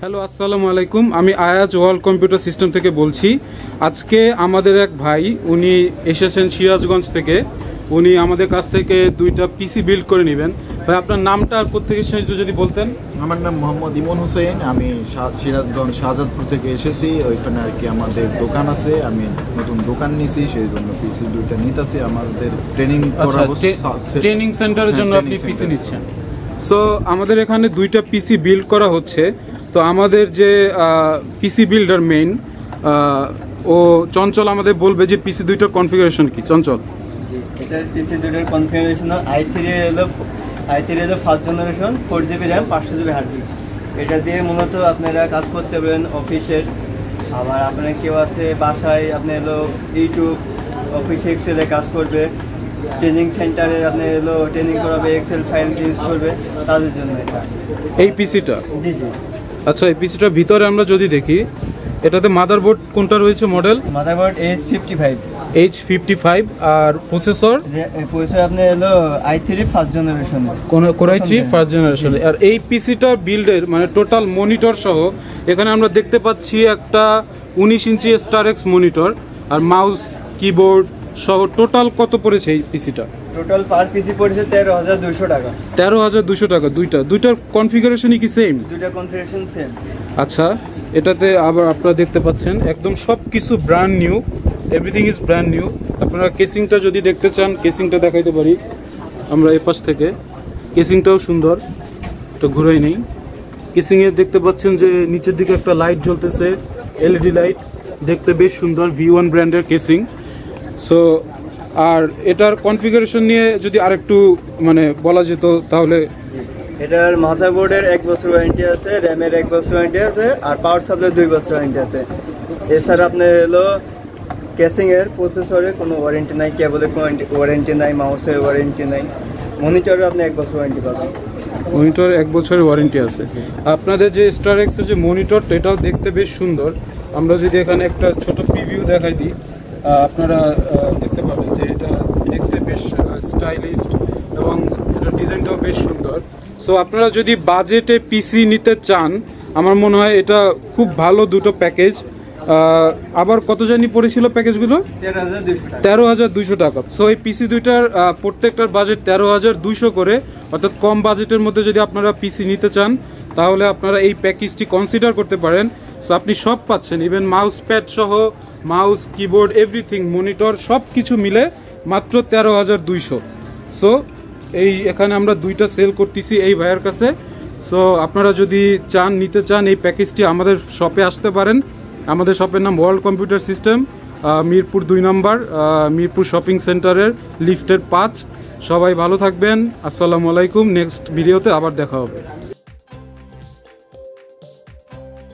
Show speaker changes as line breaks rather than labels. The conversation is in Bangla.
হ্যালো আসসালামু আলাইকুম, আমি আয়াজ ওয়ার্ল্ড কম্পিউটার সিস্টেম থেকে বলছি। আজকে আমাদের এক ভাই উনি এসেছেন সিরাজগঞ্জ থেকে। উনি আমাদের কাছ থেকে দুইটা পিসি বিল্ড করে নেবেন। ভাই আপনার নামটা আর কোত্থেকে এসেছেন যদি বলতেন।
আমার নাম মোহাম্মদ ইমন হোসেন, আমি সিরাজগঞ্জ শাহজাদপুর থেকে এসেছি। ওইখানে আর কি আমাদের দোকান আছে, আমি নতুন দোকান নিয়েছি, সেই জন্য পিসি দুইটা নিতেছি। আমাদের
ট্রেনিং সেন্টারের জন্য আপনি পিসি নিচ্ছেন। সো আমাদের এখানে দুইটা পিসি বিল্ড করা হচ্ছে। তো আমাদের যে পিসি বিল্ডার মেইন ও চঞ্চল আমাদের বলবে যে পিসি দুইটার কনফিগারেশন কি। চঞ্চল,
এটা পিসি দুইটার কনফিগারেশন i3 হলো first generation, 4GB RAM, 500GB hard disk. এটা দিয়ে মূলত আপনারা কাজ করতে পারেন অফিসের, আবার আপনার কেউ আছে বাসায় আপনি হলো ইউটিউব, অফিস এক্সেলে কাজ করবে, ট্রেনিং সেন্টারে আপনি হলো ট্রেনিং করাবে, এক্সেল ফাইল ইউজ করবে, তাদের জন্য এটা
এই পিসিটা।
জি জি।
আচ্ছা, এই পিসিটার ভিতরে আমরা যদি দেখি, এটাতে মাদারবোর্ড কোনটা রয়েছে মডেল?
মাদারবোর্ড
H55 আর প্রসেসর
আপনি হলো i3 first generation,
core i3 first generation. আর এই পিসিটার বিল্ডের মানে টোটাল মনিটর সহ এখানে আমরা দেখতে পাচ্ছি একটা 19 ইঞ্চি স্টারেক্স মনিটর আর মাউস কিবোর্ড সহ টোটাল কত পড়েছে এই পিসিটা?
টোটাল পার পিসি পড়েছে 13,200 টাকা।
13,200 টাকা। দুইটার কনফিগারেশনই কি সেম?
দুইটা কনফিগারেশন সেম।
আচ্ছা, এটাতে আবার আপনারা দেখতে পাচ্ছেন একদম সব কিছু brand new, everything is brand new. আপনারা কেসিংটা যদি দেখতে চান, কেসিংটা দেখাইতে পারি আমরা এই পাশ থেকে। কেসিংটাও সুন্দর, এটা ঘুরাই নেই। কেসিংয়ে দেখতে পাচ্ছেন যে নিচের দিকে একটা লাইট জ্বলতেছে, এলইডি লাইট, দেখতে বেশ সুন্দর, V1 ব্র্যান্ডের কেসিং। সো আর এটার কনফিগারেশন নিয়ে যদি আরেকটু মানে বলা যেত তাহলে।
এটার মাদারবোর্ডের 1 বছর ওয়ারেন্টি আছে, র্যামের 1 বছর ওয়ারেন্টি আছে, আর পাওয়ার সাপ্লাই 2 বছর ওয়ারেন্টি আছে। এছাড়া আপনার হলো কেসিংয়ের, প্রসেসরের কোনো ওয়ারেন্টি নাই, কেবলের কোনো ওয়ারেন্টি নাই, মাউসের ওয়ারেন্টি নাই, মনিটরের আপনি 1 বছর ওয়ারেন্টি পাবেন।
মনিটর 1 বছরের ওয়ারেন্টি আছে। আপনাদের যে স্টারেক্সের যে মনিটরটা, এটাও দেখতে বেশ সুন্দর। আমরা যদি এখানে একটা ছোট প্রিভিউ দেখাই দিই, আপনারা দেখতে পাবেন যে এটা দেখতে বেশ স্টাইলিশড এবং এটার ডিজাইনটাও বেশ সুন্দর। সো আপনারা যদি বাজেটে পিসি নিতে চান, আমার মনে হয় এটা খুব ভালো দুটো প্যাকেজ। আবার কত জানি পড়েছিল প্যাকেজগুলো? 13,200 টাকা। সো এই পিসি দুইটার প্রত্যেকটার বাজেট 13,200 করে, অর্থাৎ কম বাজেটের মধ্যে যদি আপনারা পিসি নিতে চান তাহলে আপনারা এই প্যাকেজটি কনসিডার করতে পারেন। সো আপনি সব পাচ্ছেন, ইভেন মাউস প্যাড সহ, মাউস কিবোর্ড এভরিথিং, মনিটর সব কিছু মিলে মাত্র 13,200। সো এই এখানে আমরা দুইটা সেল করতেছি এই ভাইয়ের কাছে। সো আপনারা যদি চান, নিতে চান এই প্যাকেজটি, আমাদের শপে আসতে পারেন। আমাদের শপের নাম ওয়ার্ল্ড কম্পিউটার সিস্টেম, মিরপুর 2 নম্বর, মিরপুর শপিং সেন্টারের লিফটের 5। সবাই ভালো থাকবেন। আসসালামু আলাইকুম। নেক্সট ভিডিওতে আবার দেখা হবে।